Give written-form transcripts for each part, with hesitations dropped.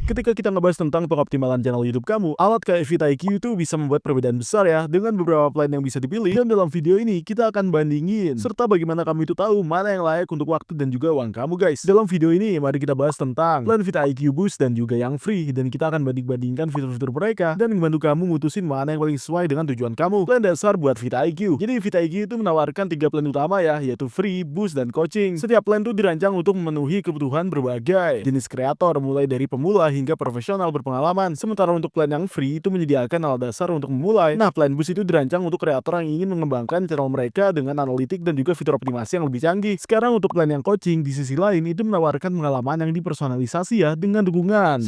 Ketika kita ngebahas tentang pengoptimalan channel YouTube kamu, alat kayak VidIQ itu bisa membuat perbedaan besar ya dengan beberapa plan yang bisa dipilih. Dan dalam video ini kita akan bandingin serta bagaimana kamu itu tahu mana yang layak untuk waktu dan juga uang kamu guys. Dalam video ini mari kita bahas tentang plan VidIQ Boost dan juga yang free, dan kita akan banding-bandingkan fitur-fitur mereka dan membantu kamu mutusin mana yang paling sesuai dengan tujuan kamu. Plan dasar buat VidIQ. Jadi VidIQ itu menawarkan 3 plan utama ya, yaitu free, boost, dan coaching. Setiap plan itu dirancang untuk memenuhi kebutuhan berbagai jenis kreator, mulai dari pemula hingga profesional berpengalaman. Sementara untuk plan yang free itu menyediakan alat dasar untuk memulai. Nah, plan boost itu dirancang untuk kreator yang ingin mengembangkan channel mereka dengan analitik dan juga fitur optimasi yang lebih canggih. Sekarang untuk plan yang coaching di sisi lain itu menawarkan pengalaman yang dipersonalisasi ya, dengan dukungan 1-1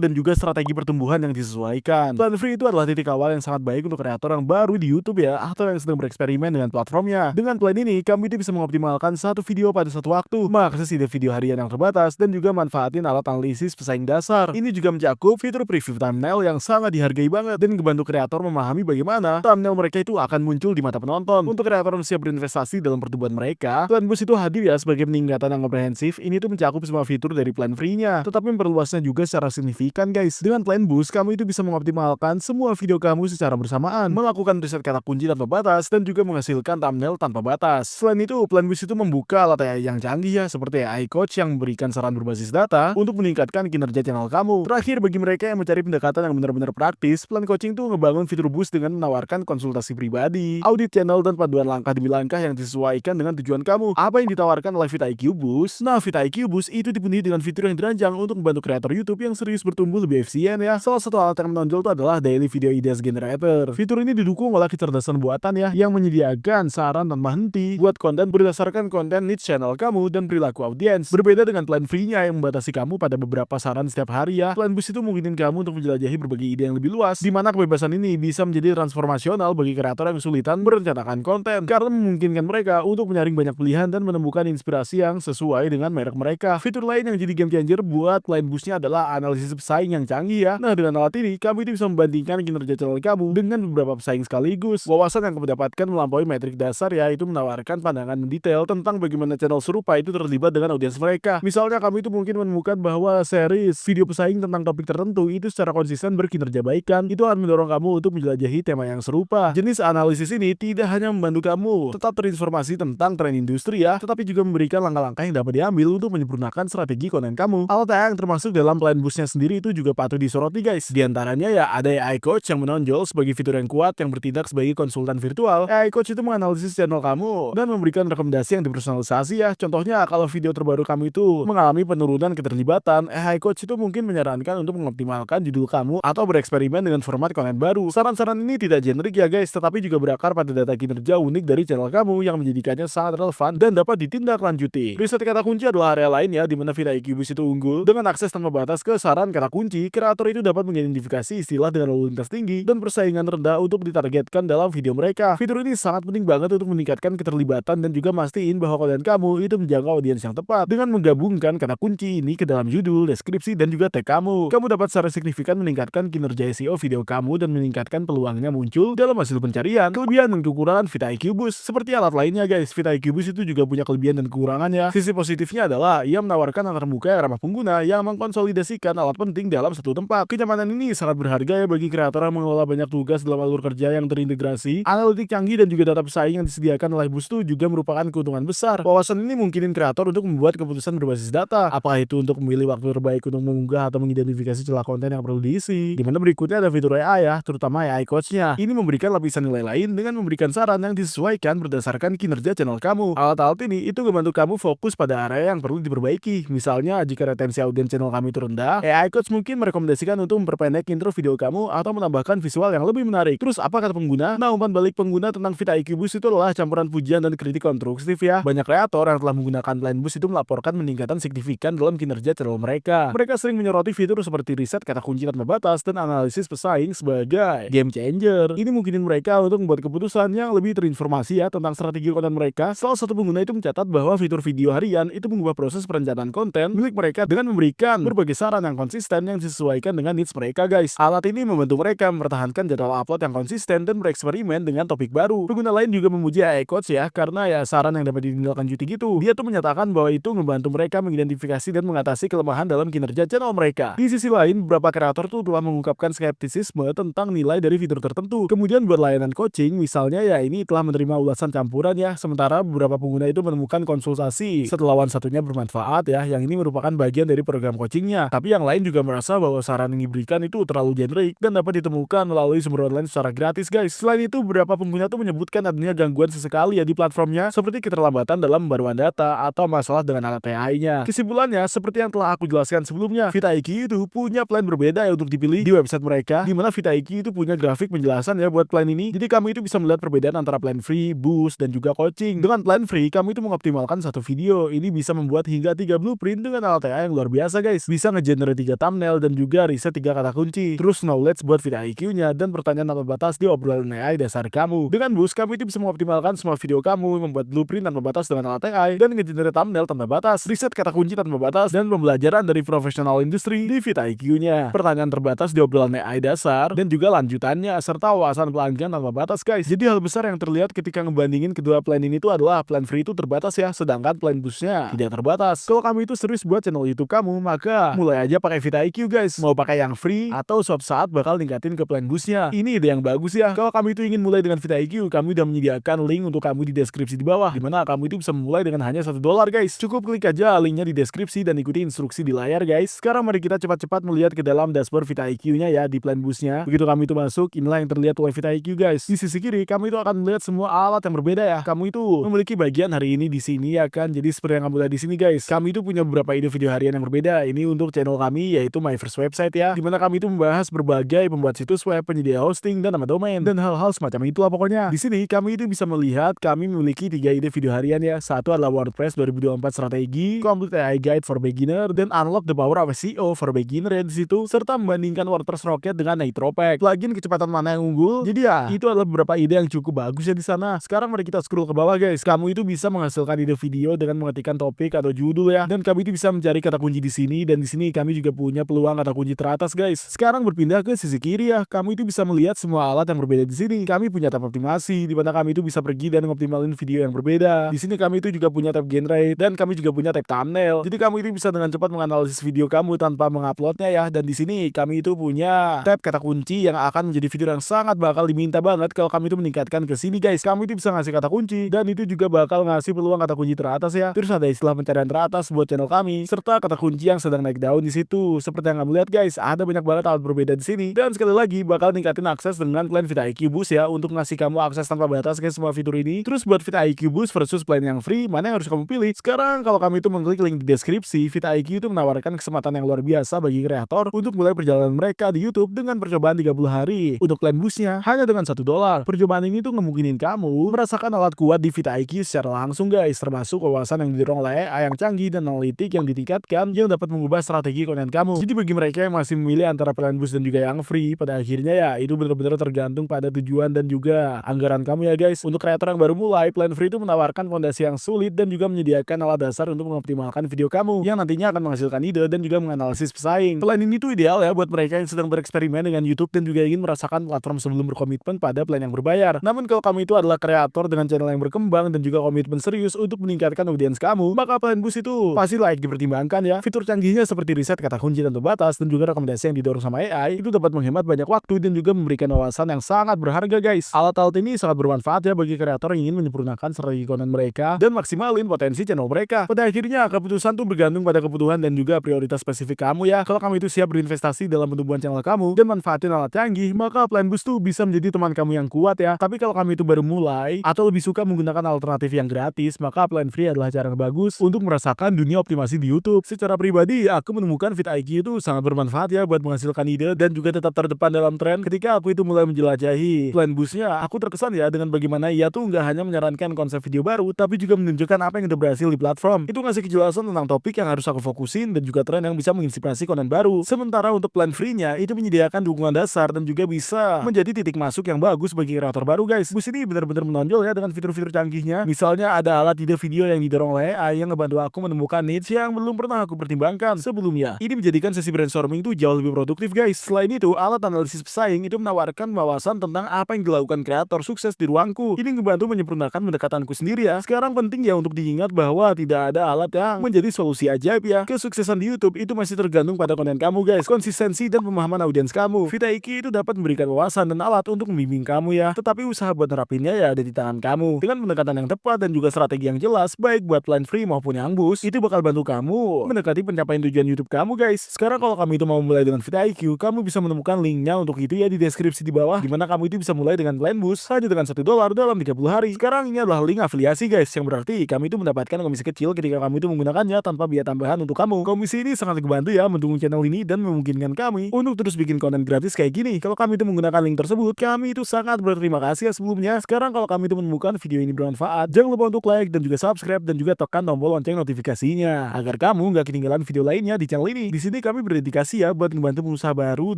dan juga strategi pertumbuhan yang disesuaikan. Plan free itu adalah titik awal yang sangat baik untuk kreator yang baru di YouTube ya, atau yang sedang bereksperimen dengan platformnya. Dengan plan ini kamu itu bisa mengoptimalkan satu video pada satu waktu, mengakses ide video harian yang terbatas, dan juga manfaatin alat analisis pesaing dasar. Ini juga mencakup fitur preview thumbnail yang sangat dihargai banget dan membantu kreator memahami bagaimana thumbnail mereka itu akan muncul di mata penonton. Untuk kreator yang siap berinvestasi dalam pertumbuhan mereka, plan boost itu hadir ya sebagai peningkatan yang komprehensif. Ini tuh mencakup semua fitur dari plan free-nya, tetapi memperluasnya juga secara signifikan guys. Dengan plan boost, kamu itu bisa mengoptimalkan semua video kamu secara bersamaan, melakukan riset kata kunci tanpa batas, dan juga menghasilkan thumbnail tanpa batas. Selain itu, plan boost itu membuka alat AI yang canggih ya, seperti AI Coach yang memberikan saran berbasis data untuk meningkatkan kinerja channel kamu. Terakhir, bagi mereka yang mencari pendekatan yang benar-benar praktis, plan coaching tuh ngebangun fitur boost dengan menawarkan konsultasi pribadi, audit channel, dan panduan langkah demi langkah yang disesuaikan dengan tujuan kamu. Apa yang ditawarkan oleh VidIQ Boost? Nah, VidIQ Boost itu dipenuhi dengan fitur yang dirancang untuk membantu kreator YouTube yang serius bertumbuh lebih efisien ya. Salah satu alat yang menonjol itu adalah Daily Video Ideas Generator. Fitur ini didukung oleh kecerdasan buatan ya, yang menyediakan saran tanpa henti buat konten berdasarkan konten niche channel kamu dan perilaku audiens. Berbeda dengan plan free-nya yang membatasi kamu pada beberapa saran setiap hari ya, plan boost itu memungkinkan kamu untuk menjelajahi berbagai ide yang lebih luas, di mana kebebasan ini bisa menjadi transformasional bagi kreator yang kesulitan merencanakan konten, karena memungkinkan mereka untuk menyaring banyak pilihan dan menemukan inspirasi yang sesuai dengan merek mereka. Fitur lain yang jadi game changer buat plan boostnya adalah analisis pesaing yang canggih ya. Nah, dengan alat ini kamu itu bisa membandingkan kinerja channel kamu dengan beberapa pesaing sekaligus. Wawasan yang kamu dapatkan melampaui metrik dasar ya, itu menawarkan pandangan detail tentang bagaimana channel serupa itu terlibat dengan audiens mereka. Misalnya kamu itu mungkin menemukan bahwa series video pesaing tentang topik tertentu itu secara konsisten berkinerja baik kan, itu akan mendorong kamu untuk menjelajahi tema yang serupa. Jenis analisis ini tidak hanya membantu kamu tetap terinformasi tentang tren industri ya, tetapi juga memberikan langkah-langkah yang dapat diambil untuk menyempurnakan strategi konten kamu. Alat yang termasuk dalam plan boostnya sendiri itu juga patut disoroti guys. Di antaranya ya ada AI Coach yang menonjol sebagai fitur yang kuat yang bertindak sebagai konsultan virtual. AI Coach itu menganalisis channel kamu dan memberikan rekomendasi yang dipersonalisasi ya. Contohnya kalau video terbaru kamu itu mengalami penurunan keterlibatan, AI Coach itu mungkin menyarankan untuk mengoptimalkan judul kamu atau bereksperimen dengan format konten baru. Saran-saran ini tidak generik ya guys, tetapi juga berakar pada data kinerja unik dari channel kamu yang menjadikannya sangat relevan dan dapat ditindaklanjuti. Riset kata kunci adalah area lain ya, di mana VidIQ Boost itu unggul. Dengan akses tanpa batas ke saran kata kunci, kreator itu dapat mengidentifikasi istilah dengan lalu lintas tinggi dan persaingan rendah untuk ditargetkan dalam video mereka. Fitur ini sangat penting banget untuk meningkatkan keterlibatan dan juga mastiin bahwa konten kamu itu menjangkau audiens yang tepat. Dengan menggabungkan kata kunci ini ke dalam judul, deskripsi, dan juga tag kamu dapat secara signifikan meningkatkan kinerja SEO video kamu dan meningkatkan peluangnya muncul dalam hasil pencarian. Kelebihan dan kekurangan VidIQ Boost seperti alat lainnya guys, VidIQ Boost itu juga punya kelebihan dan kekurangannya. Sisi positifnya adalah ia menawarkan antar muka yang ramah pengguna yang mengkonsolidasikan alat penting dalam satu tempat. Kenyamanan ini sangat berharga ya bagi kreator yang mengelola banyak tugas dalam alur kerja yang terintegrasi. Analitik canggih dan juga data pesaing yang disediakan oleh Boost itu juga merupakan keuntungan besar. Wawasan ini mungkinin kreator untuk membuat keputusan berbasis data, apakah itu untuk memilih waktu terbaik untuk mengunggah atau mengidentifikasi celah konten yang perlu diisi. Dimana berikutnya ada fitur AI ya, terutama AI Coach-nya. Ini memberikan lapisan nilai lain dengan memberikan saran yang disesuaikan berdasarkan kinerja channel kamu. Alat-alat ini itu membantu kamu fokus pada area yang perlu diperbaiki. Misalnya jika retensi audiens channel kamu itu rendah, AI Coach mungkin merekomendasikan untuk memperpendek intro video kamu atau menambahkan visual yang lebih menarik. Terus apa kata pengguna? Nah, umpan balik pengguna tentang VidIQ Boost itu adalah campuran pujian dan kritik konstruktif ya. Banyak kreator yang telah menggunakan plan boost itu melaporkan peningkatan signifikan dalam kinerja channel mereka. Mereka sering menyoroti fitur seperti riset kata kunci tanpa batas dan analisis pesaing sebagai game changer. Ini mungkinin mereka untuk membuat keputusan yang lebih terinformasi ya tentang strategi konten mereka. Salah satu pengguna itu mencatat bahwa fitur video harian itu mengubah proses perencanaan konten milik mereka dengan memberikan berbagai saran yang konsisten yang disesuaikan dengan needs mereka guys. Alat ini membantu mereka mempertahankan jadwal upload yang konsisten dan bereksperimen dengan topik baru. Pengguna lain juga memuji AI Coach ya, karena ya saran yang dapat ditindaklanjuti gitu. Dia tuh menyatakan bahwa itu membantu mereka mengidentifikasi dan mengatasi kelemahan dalam kinerja channel channel mereka. Di sisi lain, beberapa kreator tuh telah mengungkapkan skeptisisme tentang nilai dari fitur tertentu. Kemudian buat layanan coaching, misalnya ya ini telah menerima ulasan campuran ya, sementara beberapa pengguna itu menemukan konsultasi setelah lawan satunya bermanfaat ya, yang ini merupakan bagian dari program coachingnya. Tapi yang lain juga merasa bahwa saran yang diberikan itu terlalu generik dan dapat ditemukan melalui sumber online secara gratis guys. Selain itu, beberapa pengguna tuh menyebutkan adanya gangguan sesekali ya di platformnya, seperti keterlambatan dalam pembaruan data atau masalah dengan alat AI-nya. Kesimpulannya, seperti yang telah aku jelaskan sebelumnya, VitaIQ itu punya plan berbeda ya untuk dipilih di website mereka, di mana VitaIQ itu punya grafik penjelasan ya buat plan ini. Jadi kamu itu bisa melihat perbedaan antara plan free, boost, dan juga coaching. Dengan plan free, kamu itu mengoptimalkan satu video. Ini bisa membuat hingga 3 blueprint dengan alat AI yang luar biasa guys. Bisa ngegenerate 3 thumbnail dan juga riset 3 kata kunci. Terus knowledge buat VitaIQ-nya dan pertanyaan tanpa batas di obrolan AI dasar kamu. Dengan boost, kamu itu bisa mengoptimalkan semua video kamu, membuat blueprint tanpa batas dengan alat AI, dan ngegenerate thumbnail tanpa batas, riset kata kunci tanpa batas, dan pembelajaran dari profesional industri di VitaIQ-nya. Pertanyaan terbatas di obrolan AI dasar, dan juga lanjutannya, serta wawasan pelanggan tanpa batas guys. Jadi hal besar yang terlihat ketika ngebandingin kedua plan ini tuh adalah plan free itu terbatas ya, sedangkan plan boostnya tidak terbatas. Kalau kamu itu serius buat channel YouTube kamu, maka mulai aja pakai VitaIQ guys. Mau pakai yang free atau suatu saat bakal ningkatin ke plan boostnya. Ini ide yang bagus ya. Kalau kamu itu ingin mulai dengan VitaIQ, kami udah menyediakan link untuk kamu di deskripsi di bawah, dimana kamu itu bisa memulai dengan hanya $1 guys. Cukup klik aja linknya di deskripsi dan ikuti instruksi di layar guys. Sekarang mari kita cepat-cepat melihat ke dalam dashboard VitaIQ-nya ya di plan boostnya. Begitu kami itu masuk, inilah yang terlihat oleh VitaIQ guys. Di sisi kiri, kamu itu akan melihat semua alat yang berbeda ya. Kamu itu memiliki bagian hari ini di sini ya kan. Jadi seperti yang kamu lihat di sini guys, kami itu punya beberapa ide video harian yang berbeda. Ini untuk channel kami yaitu My First Website ya, dimana kami itu membahas berbagai pembuat situs web, penyedia hosting, dan nama domain, dan hal-hal semacam itulah pokoknya. Di sini kami itu bisa melihat kami memiliki 3 ide video harian ya. Satu adalah WordPress 2024 strategi, Complete AI Guide for Beginner, dan Unlock the Power of SEO for Beginner ya di situ, serta membandingkan WordPress Rocket dengan Nitropack, plugin kecepatan mana yang unggul. Jadi ya, itu adalah beberapa ide yang cukup bagus ya di sana. Sekarang mari kita scroll ke bawah guys. Kamu itu bisa menghasilkan ide video dengan mengetikkan topik atau judul ya, dan kami itu bisa mencari kata kunci di sini, dan di sini kami juga punya peluang kata kunci teratas guys. Sekarang berpindah ke sisi kiri ya. Kamu itu bisa melihat semua alat yang berbeda di sini. Kami punya tab optimasi, di mana kami itu bisa pergi dan ngoptimalin video yang berbeda. Di sini kami itu juga punya tab generate, dan kami juga punya tab thumbnail. Jadi kamu itu bisa dengan cepat menganalisis video kamu tanpa menguploadnya ya. Dan di sini kami itu punya tab kata kunci yang akan menjadi fitur yang sangat bakal diminta banget kalau kami itu meningkatkan ke sini guys. Kamu itu bisa ngasih kata kunci, dan itu juga bakal ngasih peluang kata kunci teratas ya. Terus ada istilah pencarian teratas buat channel kami, serta kata kunci yang sedang naik daun di situ. Seperti yang kamu lihat guys, ada banyak banget alat berbeda di sini. Dan sekali lagi bakal ningkatin akses dengan plan VitaIQ Boost ya, untuk ngasih kamu akses tanpa batas ke semua fitur ini. Terus buat VitaIQ Boost versus plan yang free, mana yang harus kamu pilih? Sekarang kalau kamu itu mengklik link di deskripsi, VitaIQ itu menawarkan kesempatan yang luar biasa bagi kreator untuk mulai perjalanan mereka di YouTube dengan percobaan 30 hari. Untuk plan boostnya hanya dengan $1. Percobaan ini tuh ngemungkinin kamu merasakan alat kuat di VitaIQ secara langsung guys, termasuk wawasan yang didorong oleh AI yang canggih dan analitik yang ditingkatkan yang dapat mengubah strategi konten kamu. Jadi bagi mereka yang masih memilih antara plan boost dan juga yang free, pada akhirnya ya itu benar-benar tergantung pada tujuan dan juga anggaran kamu ya guys. Untuk kreator yang baru mulai, plan free itu menawarkan fondasi yang sulit dan juga menyediakan alat dasar untuk mengoptimalkan video kamu yang nantinya akan menghasilkan ide dan juga menganalisis pesaing. Plan ini tuh ideal ya buat mereka yang sedang bereksperimen dengan YouTube dan juga ingin merasakan platform sebelum berkomitmen pada plan yang berbayar. Namun kalau kamu itu adalah kreator dengan channel yang berkembang dan juga komitmen serius untuk meningkatkan audiens kamu, maka plan boost itu pasti layak dipertimbangkan ya. Fitur canggihnya seperti riset kata kunci tanpa batas dan juga rekomendasi yang didorong sama AI itu dapat menghemat banyak waktu dan juga memberikan wawasan yang sangat berharga guys. Alat-alat ini sangat bermanfaat ya bagi kreator yang ingin menyempurnakan strategi konten mereka dan maksimalin potensi channel mereka. Pada akhirnya keputusan tuh bergantung pada kebutuhan dan juga prioritas spesifik kamu ya. Kalau kamu itu siap berinvestasi dalam pertumbuhan channel kamu dan manfaatin alat canggih, maka plan boost tuh bisa menjadi teman kamu yang kuat ya. Tapi kalau kamu itu baru mulai atau lebih suka menggunakan alternatif yang gratis, maka plan free adalah cara yang bagus untuk merasakan dunia optimasi di YouTube. Secara pribadi, aku menemukan VitaIQ itu sangat bermanfaat ya buat menghasilkan ide dan juga tetap terdepan dalam tren. Ketika aku itu mulai menjelajahi plan boostnya, aku terkesan ya dengan bagaimana ia tuh nggak hanya menyarankan konsep video baru, tapi juga menunjukkan apa yang udah berhasil di platform. Itu ngasih kejelasan tentang topik yang harus aku fokusin dan juga tren yang bisa menginspirasi konten baru. Sementara untuk plan free-nya, itu menyediakan dukungan dasar dan juga bisa menjadi titik masuk yang bagus bagi kreator baru guys. Boost ini benar-benar menonjol ya dengan fitur-fitur canggihnya. Misalnya ada alat ide video yang didorong oleh AI yang ngebantu aku menemukan niche yang belum pernah aku pertimbangkan sebelumnya. Ini menjadikan sesi brainstorming itu jauh lebih produktif guys. Selain itu, alat analisis pesaing itu menawarkan wawasan tentang apa yang dilakukan kreator sukses di ruangku. Ini ngebantu menyempurnakan pendekatanku sendiri ya. Sekarang penting ya untuk diingat bahwa tidak ada alat yang menjadi solusi ajaib ya. Kesuksesan di YouTube itu itu masih tergantung pada konten kamu guys, konsistensi dan pemahaman audiens kamu. VitaIQ itu dapat memberikan wawasan dan alat untuk membimbing kamu ya, tetapi usaha buat nerapinnya ya ada di tangan kamu. Dengan pendekatan yang tepat dan juga strategi yang jelas, baik buat plan free maupun yang boost, itu bakal bantu kamu mendekati pencapaian tujuan YouTube kamu guys. Sekarang kalau kamu itu mau mulai dengan VitaIQ, kamu bisa menemukan linknya untuk itu ya di deskripsi di bawah, dimana kamu itu bisa mulai dengan plan boost hanya dengan $1 dalam 30 hari. Sekarang ini adalah link afiliasi guys, yang berarti kami itu mendapatkan komisi kecil ketika kamu itu menggunakannya tanpa biaya tambahan untuk kamu. Komisi ini sangat membantu ya mendukung channel ini dan memungkinkan kami untuk terus bikin konten gratis kayak gini. Kalau kami itu menggunakan link tersebut, kami itu sangat berterima kasih ya sebelumnya. Sekarang kalau kami itu menemukan video ini bermanfaat, jangan lupa untuk like dan juga subscribe dan juga tekan tombol lonceng notifikasinya agar kamu nggak ketinggalan video lainnya di channel ini. Di sini kami berdedikasi ya buat membantu pengusaha baru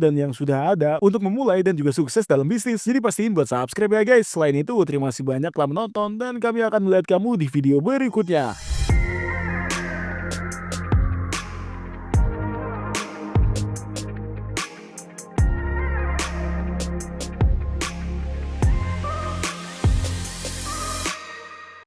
dan yang sudah ada untuk memulai dan juga sukses dalam bisnis. Jadi pastiin buat subscribe ya guys. Selain itu, terima kasih banyak telah menonton dan kami akan melihat kamu di video berikutnya.